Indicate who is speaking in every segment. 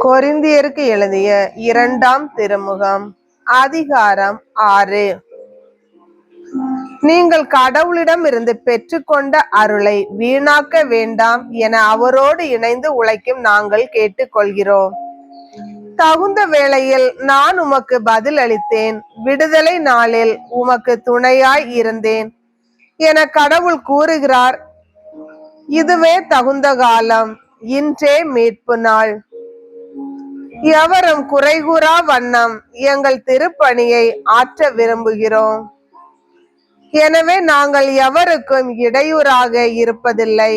Speaker 1: கொரிந்தியருக்கு எழுதிய 2ஆம் திருமுகம் அதிகாரம் 6. நீங்கள் கடவுளிடம் இருந்து பெற்றுக்கொண்ட அருளை வீணாக்க வேண்டாம் என அவரோடு இணைந்து உழைக்கும் நாங்கள் கேட்டுக்கொள்கிறோம். தகுந்த வேளையில் நான் உமக்கு பதில் அளித்தேன், விடுதலை நாளில் உமக்கு துணையாய் இருந்தேன் என கடவுள் கூறுகிறார். இதுவே தகுந்த காலம், இன்றே மீட்பு நாள். எவரும் குறைகூறா வண்ணம் எங்கள் திருப்பணியை ஆற்ற விரும்புகிறோம். எனவே நாங்கள் எவருக்கும் இடையூறாக இருப்பதில்லை.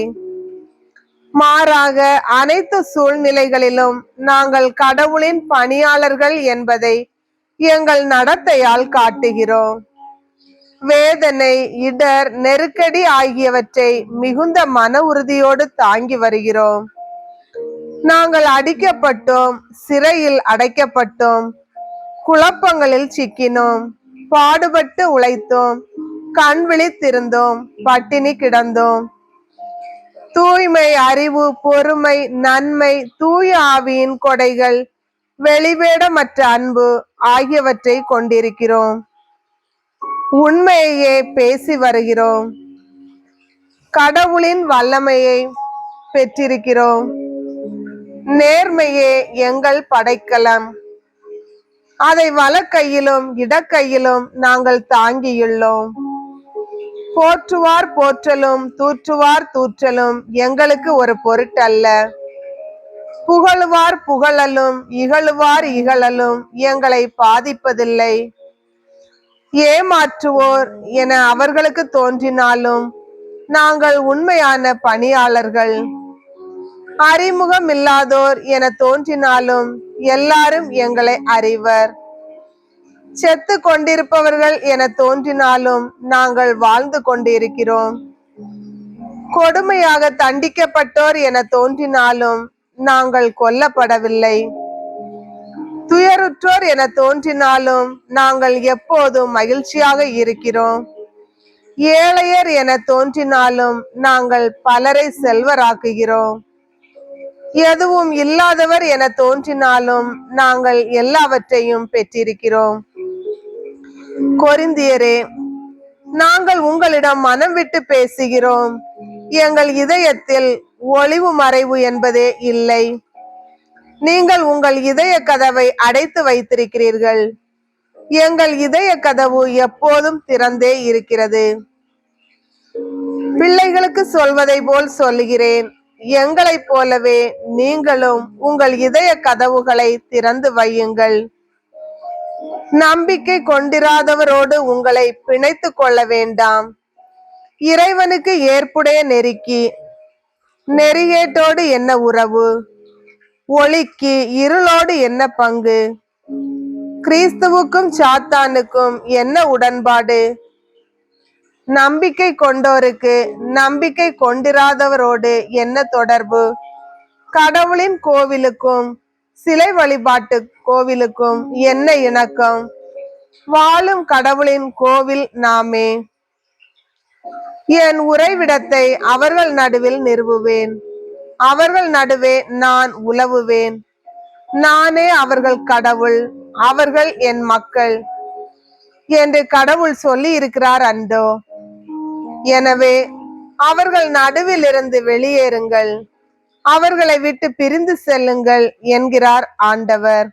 Speaker 1: மாறாக அனைத்து சூழ்நிலைகளிலும் நாங்கள் கடவுளின் பணியாளர்கள் என்பதை எங்கள் நடத்தையால் காட்டுகிறோம். வேதனை, இடர், நெருக்கடி ஆகியவற்றை மிகுந்த மன உறுதியோடு தாங்கி வருகிறோம். நாங்கள் அடிக்கப்பட்டோம், சிறையில் அடைக்கப்பட்டோம், குழப்பங்களில் சிக்கினோம், பாடுபட்டு உழைத்தோம், கண் விழித்திருந்தோம், பட்டினி கிடந்தோம். தூய்மை, அறிவு, பொறுமை, நன்மை, தூய ஆவியின் கொடைகள், வெளிவேடமற்ற அன்பு ஆகியவற்றை கொண்டிருக்கிறோம். உண்மையையே பேசி வருகிறோம். கடவுளின் வல்லமையை பெற்றிருக்கிறோம். நேர்மையே எங்கள் படைக்கலம். அதை வலக்கையிலும் இடக்கையிலும் நாங்கள் தாங்கியுள்ளோம். போற்றுவார் போற்றலும் தூற்றுவார் தூற்றலும் எங்களுக்கு ஒரு பொருட்டல்ல. புகழுவார் புகழலும் இகழுவார் இகழலும் எங்களை பாதிப்பதில்லை. ஏமாற்றுவோர் என அவர்களுக்கு தோன்றினாலும் நாங்கள் உண்மையான பணியாளர்கள். அறிமுகம் இல்லாதோர் என தோன்றினாலும் எல்லாரும் எங்களை அறிவர். செத்து கொண்டிருப்பவர்கள் என தோன்றினாலும் நாங்கள் வாழ்ந்து கொண்டிருக்கிறோம். கொடுமையாக தண்டிக்கப்பட்டோர் என தோன்றினாலும் நாங்கள் கொல்லப்படவில்லை. துயருற்றோர் என தோன்றினாலும் நாங்கள் எப்போதும் மகிழ்ச்சியாக இருக்கிறோம். ஏழையர் என தோன்றினாலும் நாங்கள் பலரை செல்வராக்குகிறோம். எதுவும் இல்லாதவர் என தோன்றினாலும் நாங்கள் எல்லாவற்றையும் பெற்றிருக்கிறோம். கொரிந்தியரே, நாங்கள் உங்களிடம் மனம் விட்டு பேசுகிறோம். எங்கள் இதயத்தில் ஒளிவு மறைவு என்பதே இல்லை. நீங்கள் உங்கள் இதய கதவை அடைத்து வைத்திருக்கிறீர்கள். எங்கள் இதய கதவு எப்போதும் திறந்தே இருக்கிறது. பிள்ளைகளுக்கு சொல்வதை போல் சொல்லுகிறேன், எங்களைப் போலவே நீங்களும் உங்கள் இதய கதவுகளை திறந்து வையுங்கள். நம்பிக்கை கொண்டிராதவரோடு உங்களை பிணைத்து கொள்ள வேண்டாம். இறைவனுக்கு ஏற்புடைய நெறிக்கு நெறிகேட்டோடு என்ன உறவு? ஒளிக்கு இருளோடு என்ன பங்கு? கிறிஸ்துவுக்கும் சாத்தானுக்கும் என்ன உடன்பாடு? நம்பிக்கை கொண்டோருக்கு நம்பிக்கை கொண்டிராதவரோடு என்ன தொடர்பு? கடவுளின் கோவிலுக்கும் சிலை வழிபாட்டு கோவிலுக்கும் என்ன இணக்கம்? வாழும் கடவுளின் கோவில் நாமே. என் உறைவிடத்தை அவர்கள் நடுவில் நிறுவுவேன். அவர்கள் நடுவே நான் உலவுவேன். நானே அவர்கள் கடவுள், அவர்கள் என் மக்கள் என்று கடவுள் சொல்லி இருக்கிறார் அன்றோ? எனவே அவர்கள் நடுவில் இருந்து வெளியேறுங்கள், அவர்களை விட்டு பிரிந்து செல்லுங்கள் என்கிறார் ஆண்டவர்.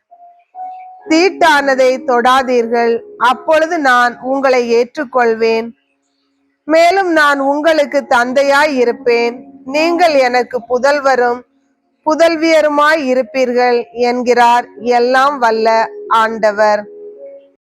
Speaker 1: தீட்டானதை தொடாதீர்கள், அப்பொழுது நான் உங்களை ஏற்றுக்கொள்வேன். மேலும் நான் உங்களுக்கு தந்தையாய் இருப்பேன், நீங்கள் எனக்கு புதல்வரும் புதல்வியருமாய் இருப்பீர்கள் என்கிறார் எல்லாம் வல்ல ஆண்டவர்.